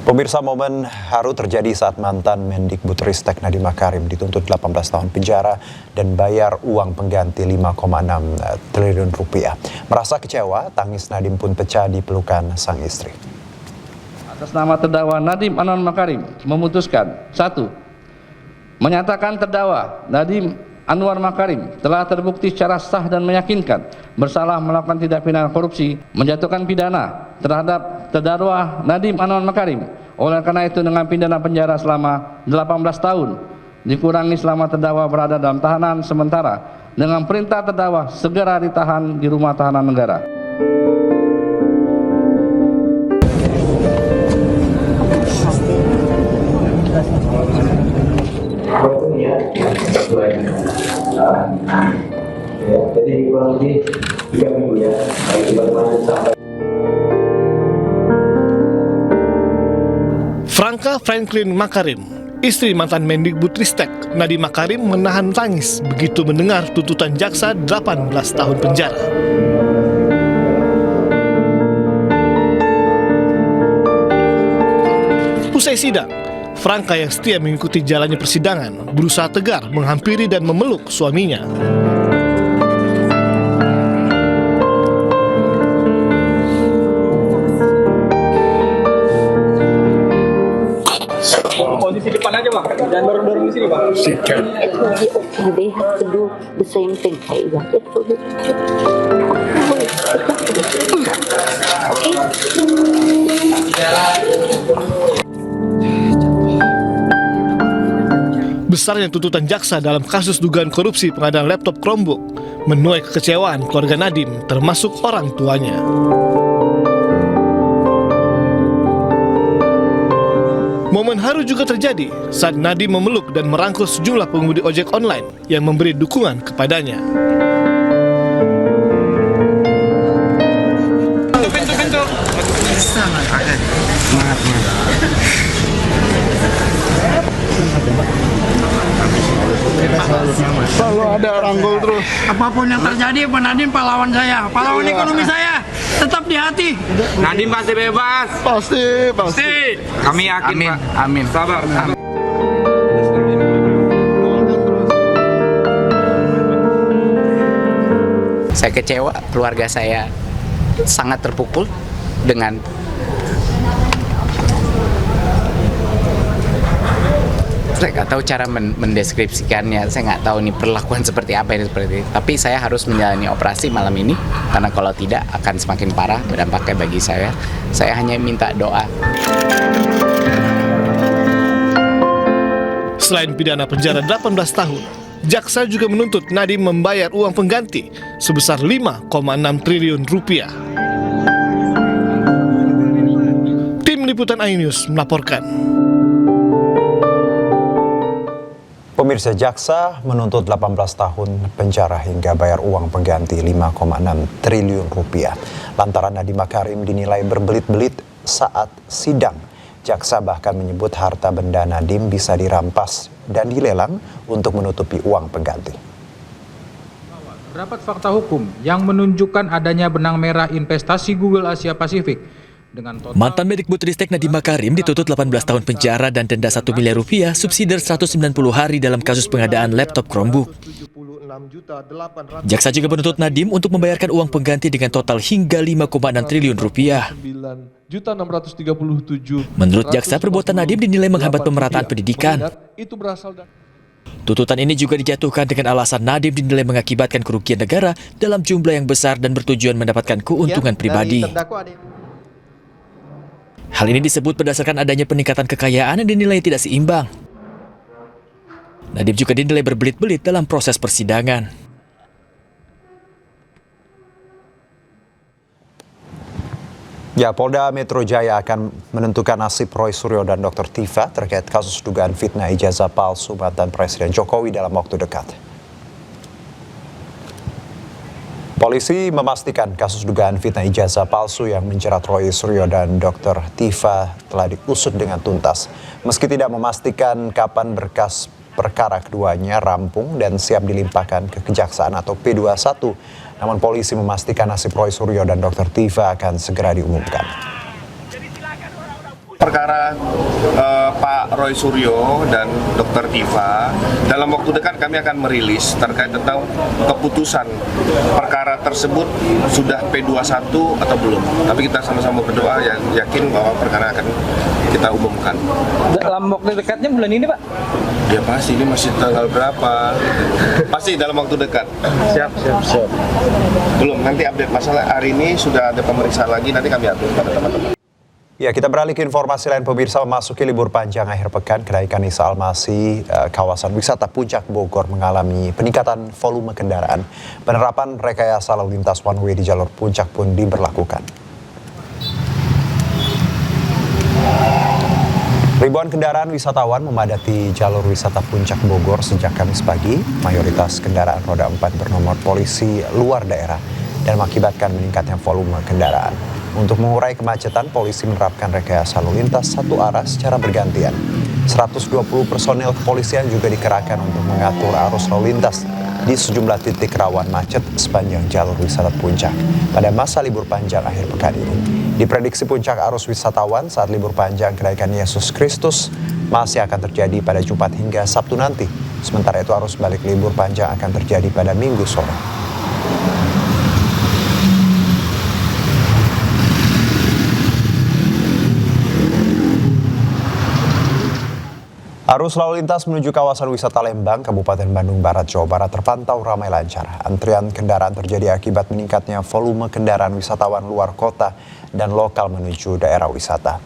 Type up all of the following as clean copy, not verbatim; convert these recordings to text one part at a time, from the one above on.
Pemirsa, momen haru terjadi saat mantan Mendikbudristek Nadiem Makarim dituntut 18 tahun penjara dan bayar uang pengganti 5,6 triliun rupiah. Merasa kecewa, tangis Nadiem pun pecah di pelukan sang istri. Atas nama terdakwa Nadiem Anwar Makarim memutuskan: 1. Menyatakan terdakwa Nadiem Anwar Makarim telah terbukti secara sah dan meyakinkan bersalah melakukan tindak pidana korupsi, menjatuhkan pidana terhadap terdakwa Nadiem Anwar Makarim. Oleh karena itu, dengan pidana penjara selama 18 tahun dikurangi selama terdakwa berada dalam tahanan sementara, dengan perintah terdakwa segera ditahan di rumah tahanan negara. Jadi kurang lebih 3 minggu ya, sampai. Franka Franklin Makarim, istri mantan Mendikbudristek Nadiem Makarim, menahan tangis begitu mendengar tuntutan jaksa 18 tahun penjara. Usai sidang, Franka yang setia mengikuti jalannya persidangan berusaha tegar menghampiri dan memeluk suaminya. Posisi depan aja, Bang. Jangan dorong-dorong di sini, Bang. They have to do the same thing. Besarnya tuntutan jaksa dalam kasus dugaan korupsi pengadaan laptop Chromebook menuai kekecewaan keluarga Nadiem, termasuk orang tuanya. Momen haru juga terjadi saat Nadiem memeluk dan merangkul sejumlah pengemudi ojek online yang memberi dukungan kepadanya. Selalu ada rangkul terus. Apapun yang terjadi, Pak Nadiem pahlawan saya, pahlawan ekonomi saya, tetap di hati. Nadiem pasti bebas. Pasti. Kami yakin, Amin. Pak. Amin. Sabar. Saya kecewa, keluarga saya sangat terpukul dengan saya nggak tahu cara mendeskripsikannya. Saya nggak tahu nih perlakuan seperti apa ini seperti itu. Tapi saya harus menjalani operasi malam ini karena kalau tidak akan semakin parah dampaknya bagi saya. Saya hanya minta doa. Selain pidana penjara 18 tahun, jaksa juga menuntut Nadiem membayar uang pengganti sebesar 5,6 triliun rupiah. Tim Liputan iNews melaporkan. Pemirsa, jaksa menuntut 18 tahun penjara hingga bayar uang pengganti 5,6 triliun rupiah. Lantaran Nadiem Makarim dinilai berbelit-belit saat sidang. Jaksa bahkan menyebut harta benda Nadiem bisa dirampas dan dilelang untuk menutupi uang pengganti. Terdapat fakta hukum yang menunjukkan adanya benang merah investasi Google Asia Pasifik. Mantan Mendikbudristek Nadiem Makarim dituntut 18 tahun penjara dan denda 1 miliar rupiah subsidi 190 hari dalam kasus pengadaan laptop Chromebook. Jaksa juga menuntut Nadiem untuk membayarkan uang pengganti dengan total hingga 5,6 triliun rupiah. Menurut jaksa, perbuatan Nadiem dinilai menghambat pemerataan pendidikan. Tuntutan ini juga dijatuhkan dengan alasan Nadiem dinilai mengakibatkan kerugian negara dalam jumlah yang besar dan bertujuan mendapatkan keuntungan pribadi. Hal ini disebut berdasarkan adanya peningkatan kekayaan yang dinilai tidak seimbang. Nadiem juga dinilai berbelit-belit dalam proses persidangan. Ya, Polda Metro Jaya akan menentukan nasib Roy Suryo dan Dr. Tifa terkait kasus dugaan fitnah ijazah palsu mantan Presiden Jokowi dalam waktu dekat. Polisi memastikan kasus dugaan fitnah ijazah palsu yang menjerat Roy Suryo dan Dr. Tifa telah diusut dengan tuntas. Meski tidak memastikan kapan berkas perkara keduanya rampung dan siap dilimpahkan ke Kejaksaan atau P21, namun polisi memastikan nasib Roy Suryo dan Dr. Tifa akan segera diumumkan. Perkara Pak Roy Suryo dan Dr. Tifa, dalam waktu dekat kami akan merilis terkait tentang keputusan perkara tersebut sudah P21 atau belum. Tapi kita sama-sama berdoa yakin bahwa perkara akan kita umumkan. Dalam waktu dekatnya bulan ini, Pak? Ya pasti, ini masih tanggal berapa? Pasti dalam waktu dekat. Siap. Belum, nanti update masalah hari ini sudah ada pemeriksaan lagi, nanti kami update pada teman-teman. Ya, kita beralih ke informasi lain. Pemirsa, memasuki libur panjang akhir pekan, Kedai Isa Almasih kawasan wisata Puncak Bogor mengalami peningkatan volume kendaraan. Penerapan rekayasa lalu lintas one way di jalur puncak pun diberlakukan. Ribuan kendaraan wisatawan memadati jalur wisata Puncak Bogor sejak Kamis pagi. Mayoritas kendaraan roda 4 bernomor polisi luar daerah dan mengakibatkan meningkatnya volume kendaraan. Untuk mengurai kemacetan, polisi menerapkan rekayasa lalu lintas satu arah secara bergantian. 120 personel kepolisian juga dikerahkan untuk mengatur arus lalu lintas di sejumlah titik rawan macet sepanjang jalur wisata Puncak pada masa libur panjang akhir pekan ini. Diprediksi puncak arus wisatawan saat libur panjang Kenaikan Yesus Kristus masih akan terjadi pada Jumat hingga Sabtu nanti. Sementara itu arus balik libur panjang akan terjadi pada Minggu sore. Arus lalu lintas menuju kawasan wisata Lembang, Kabupaten Bandung Barat, Jawa Barat terpantau ramai lancar. Antrian kendaraan terjadi akibat meningkatnya volume kendaraan wisatawan luar kota dan lokal menuju daerah wisata.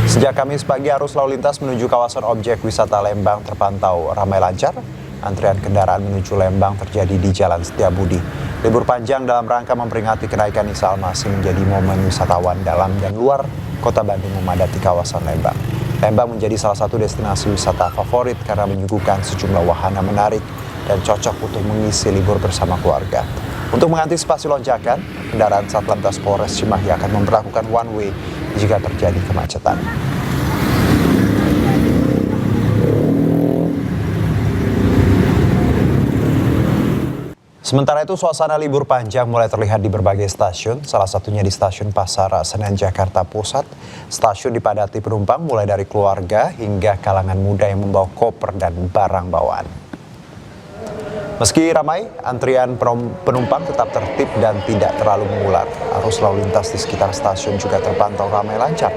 Sejak Kamis pagi, arus lalu lintas menuju kawasan objek wisata Lembang terpantau ramai lancar. Antrian kendaraan menuju Lembang terjadi di Jalan Setiabudi. Libur panjang dalam rangka memperingati kenaikan Isa Almasih menjadi momen wisatawan dalam dan luar kota Bandung memadati kawasan Lembang. Lembang menjadi salah satu destinasi wisata favorit karena menyuguhkan sejumlah wahana menarik dan cocok untuk mengisi libur bersama keluarga. Untuk mengantisipasi lonjakan, kendaraan Satlantas Polres Cimahi akan memperlakukan one way jika terjadi kemacetan. Sementara itu, suasana libur panjang mulai terlihat di berbagai stasiun, salah satunya di Stasiun Pasar Senen, Jakarta Pusat. Stasiun dipadati penumpang mulai dari keluarga hingga kalangan muda yang membawa koper dan barang bawaan. Meski ramai, antrian penumpang tetap tertib dan tidak terlalu mengular. Arus lalu lintas di sekitar stasiun juga terpantau ramai lancar,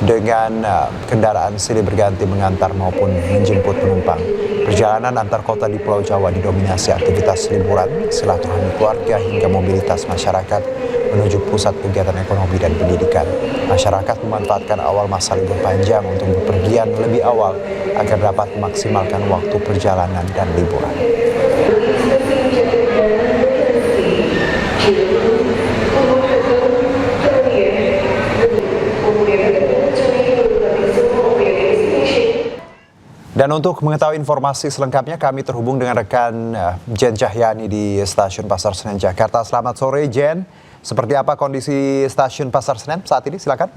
dengan kendaraan silih berganti mengantar maupun menjemput penumpang. Perjalanan antar kota di Pulau Jawa didominasi aktivitas liburan, silaturahmi keluarga hingga mobilitas masyarakat menuju pusat kegiatan ekonomi dan pendidikan. Masyarakat memanfaatkan awal masa libur panjang untuk bepergian lebih awal agar dapat memaksimalkan waktu perjalanan dan liburan. Dan untuk mengetahui informasi selengkapnya, kami terhubung dengan rekan Jen Cahyani di Stasiun Pasar Senen, Jakarta. Selamat sore, Jen. Seperti apa kondisi Stasiun Pasar Senen saat ini? Silakan.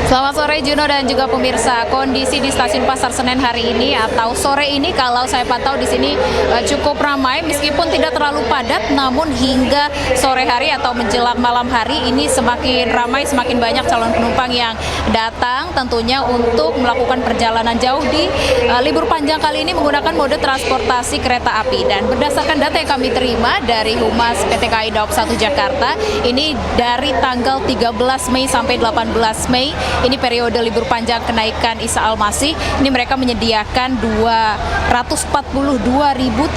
Selamat sore Juno dan juga pemirsa. Kondisi di Stasiun Pasar Senen hari ini atau sore ini kalau saya pantau di sini cukup ramai meskipun tidak terlalu padat, namun hingga sore hari atau menjelang malam hari ini semakin ramai, semakin banyak calon penumpang yang datang tentunya untuk melakukan perjalanan jauh di libur panjang kali ini menggunakan mode transportasi kereta api. Dan berdasarkan data yang kami terima dari Humas PT KAI Daob 1 Jakarta, ini dari tanggal 13 Mei sampai 18 Mei ini periode libur panjang kenaikan Isa Almasih. Ini mereka menyediakan 242.000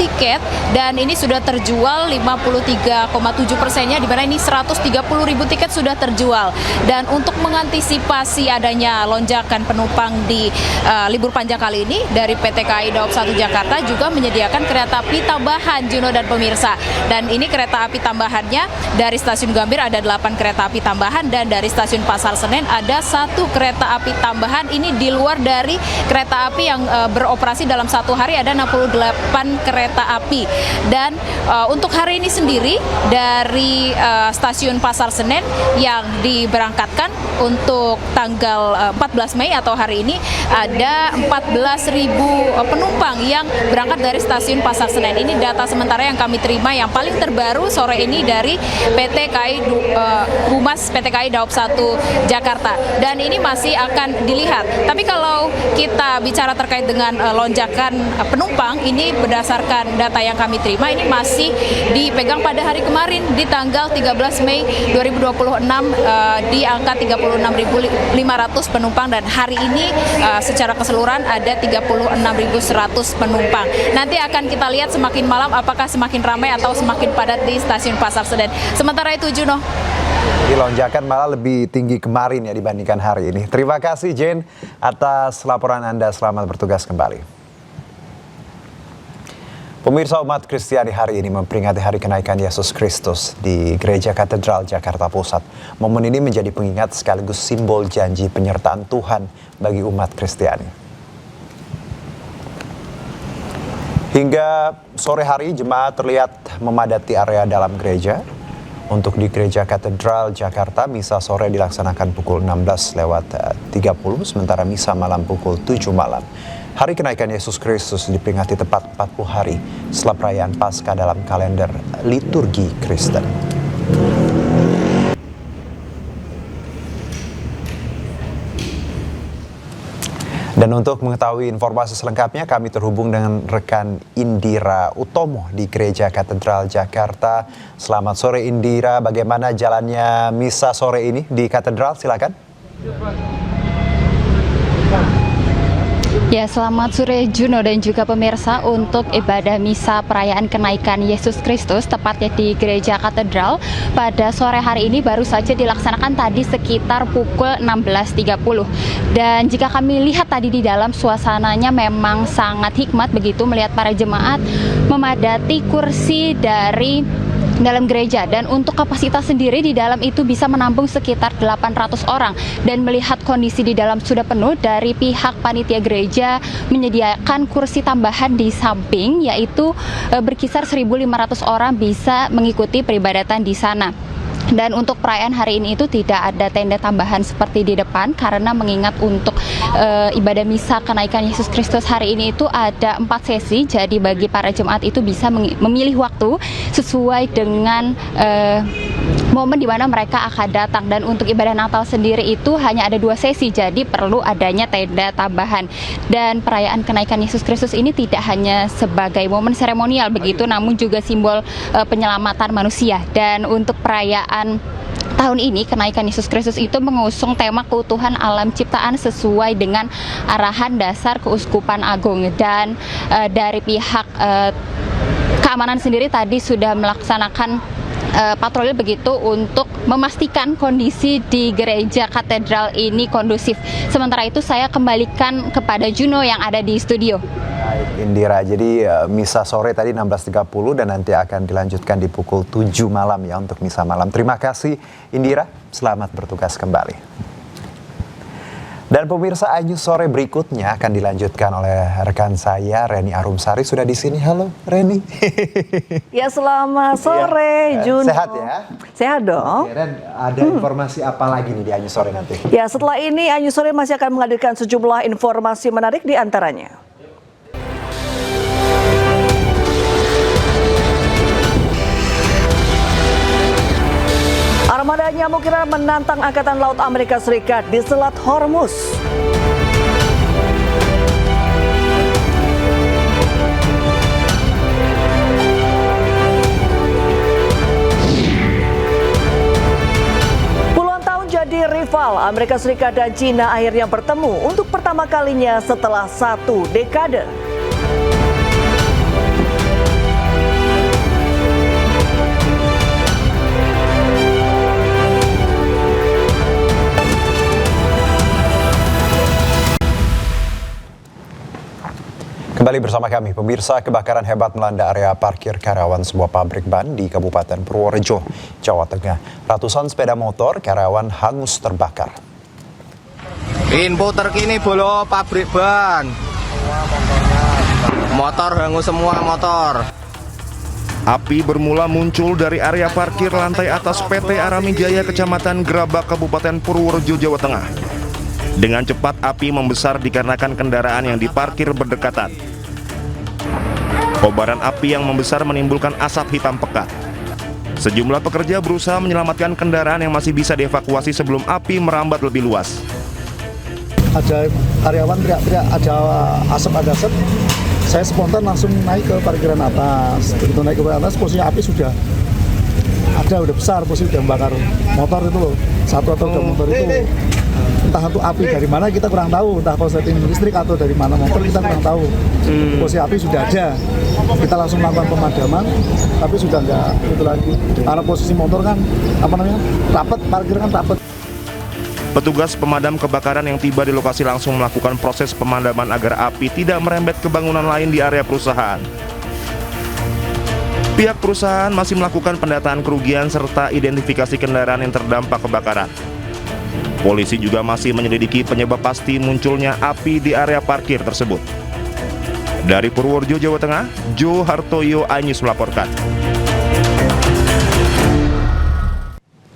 tiket dan ini sudah terjual 53,7%-nya, di mana ini 130.000 tiket sudah terjual. Dan untuk mengantisipasi adanya lonjakan penumpang di libur panjang kali ini, dari PT KAI Daob 1 Jakarta juga menyediakan kereta api tambahan, Juno dan pemirsa. Dan ini kereta api tambahannya dari Stasiun Gambir ada 8 kereta api tambahan dan dari Stasiun Pasar Senen ada 1 satu kereta api tambahan. Ini di luar dari kereta api yang beroperasi dalam satu hari ada 68 kereta api. Dan untuk hari ini sendiri dari stasiun Pasar Senen yang diberangkatkan untuk tanggal 14 Mei atau hari ini ada 14.000 penumpang yang berangkat dari stasiun Pasar Senen. Ini data sementara yang kami terima yang paling terbaru sore ini dari PT KAI Humas PT KAI Daob 1 Jakarta, dan ini masih akan dilihat. Tapi kalau kita bicara terkait dengan lonjakan penumpang, ini berdasarkan data yang kami terima ini masih dipegang pada hari kemarin di tanggal 13 Mei 2026 di angka 36.500 penumpang, dan hari ini secara keseluruhan ada 36.100 penumpang. Nanti akan kita lihat semakin malam apakah semakin ramai atau semakin padat di stasiun Pasar Senen. Sementara itu Juno. Di lonjakan malah lebih tinggi kemarin ya dibandingkan hari ini. Terima kasih Jane atas laporan Anda. Selamat bertugas kembali. Pemirsa, umat Kristiani hari ini memperingati hari kenaikan Yesus Kristus di Gereja Katedral Jakarta Pusat. Momen ini menjadi pengingat sekaligus simbol janji penyertaan Tuhan bagi umat Kristiani. Hingga sore hari jemaat terlihat memadati area dalam gereja. Untuk di Gereja Katedral Jakarta, misa sore dilaksanakan pukul 16:30, sementara misa malam pukul 7 malam. Hari kenaikan Yesus Kristus diperingati tepat 40 hari setelah perayaan Paskah dalam kalender liturgi Kristen. Dan untuk mengetahui informasi selengkapnya, kami terhubung dengan rekan Indira Utomo di Gereja Katedral Jakarta. Selamat sore Indira, bagaimana jalannya misa sore ini di Katedral? Silakan. Ya, selamat sore Juno dan juga pemirsa. Untuk ibadah misa perayaan kenaikan Yesus Kristus tepatnya di Gereja Katedral pada sore hari ini baru saja dilaksanakan tadi sekitar pukul 16.30. Dan jika kami lihat tadi di dalam suasananya memang sangat hikmat begitu melihat para jemaat memadati kursi dari dalam gereja, dan untuk kapasitas sendiri di dalam itu bisa menampung sekitar 800 orang, dan melihat kondisi di dalam sudah penuh, dari pihak panitia gereja menyediakan kursi tambahan di samping, yaitu berkisar 1.500 orang bisa mengikuti peribadatan di sana. Dan untuk perayaan hari ini itu tidak ada tenda tambahan seperti di depan, karena mengingat untuk ibadah misa kenaikan Yesus Kristus hari ini itu ada 4 sesi. Jadi bagi para jemaat itu bisa memilih waktu sesuai dengan momen di mana mereka akan datang. Dan untuk ibadah Natal sendiri itu hanya ada 2 sesi, jadi perlu adanya tenda tambahan. Dan perayaan kenaikan Yesus Kristus ini tidak hanya sebagai momen seremonial begitu, namun juga simbol penyelamatan manusia. Dan untuk perayaan tahun ini kenaikan Yesus Kristus itu mengusung tema keutuhan alam ciptaan sesuai dengan arahan dasar Keuskupan Agung. Dan dari pihak keamanan sendiri tadi sudah melaksanakan patroli begitu untuk memastikan kondisi di Gereja Katedral ini kondusif. Sementara itu saya kembalikan kepada Juno yang ada di studio. Baik Indira, jadi misa sore tadi 16.30 dan nanti akan dilanjutkan di pukul 7 malam ya untuk misa malam. Terima kasih Indira, selamat bertugas kembali. Dan pemirsa, Anyus sore berikutnya akan dilanjutkan oleh rekan saya Reni Arumsari, sudah di sini. Halo Reni. Ya, selamat sore Juno. Sehat ya? Sehat dong. Ren, ada informasi apa lagi nih di Anyus sore nanti? Ya, setelah ini Anyus sore masih akan menghadirkan sejumlah informasi menarik di antaranya. Armada nyamuk Iran menantang Angkatan Laut Amerika Serikat di Selat Hormuz. Puluhan tahun jadi rival, Amerika Serikat dan Cina akhirnya bertemu untuk pertama kalinya setelah 1 dekade. Kembali bersama kami, pemirsa. Kebakaran hebat melanda area parkir karyawan sebuah pabrik ban di Kabupaten Purworejo, Jawa Tengah. Ratusan sepeda motor karyawan hangus terbakar. Info terkini bolo pabrik ban. Motor hangus semua motor. Api bermula muncul dari area parkir lantai atas PT Aramijaya Kecamatan Gerabak, Kabupaten Purworejo, Jawa Tengah. Dengan cepat api membesar dikarenakan kendaraan yang diparkir berdekatan. Kobaran api yang membesar menimbulkan asap hitam pekat. Sejumlah pekerja berusaha menyelamatkan kendaraan yang masih bisa dievakuasi sebelum api merambat lebih luas. Ada karyawan teriak-teriak ada asap. Saya spontan langsung naik ke parkiran atas. Begitu naik ke parkiran atas, posisinya api sudah besar, posisi sudah membakar motor itu loh. Satu atau dua motor itu. Entah itu api dari mana kita kurang tahu, entah korsleting listrik atau dari mana motor kita kurang tahu. Posisi api sudah ada. Kita langsung melakukan pemadaman, tapi sudah enggak itu lagi. Karena posisi motor kan rapat, parkir kan rapat. Petugas pemadam kebakaran yang tiba di lokasi langsung melakukan proses pemadaman agar api tidak merembet ke bangunan lain di area perusahaan. Pihak perusahaan masih melakukan pendataan kerugian serta identifikasi kendaraan yang terdampak kebakaran. Polisi juga masih menyelidiki penyebab pasti munculnya api di area parkir tersebut. Dari Purworejo, Jawa Tengah, Jo Hartoyo, iNews melaporkan.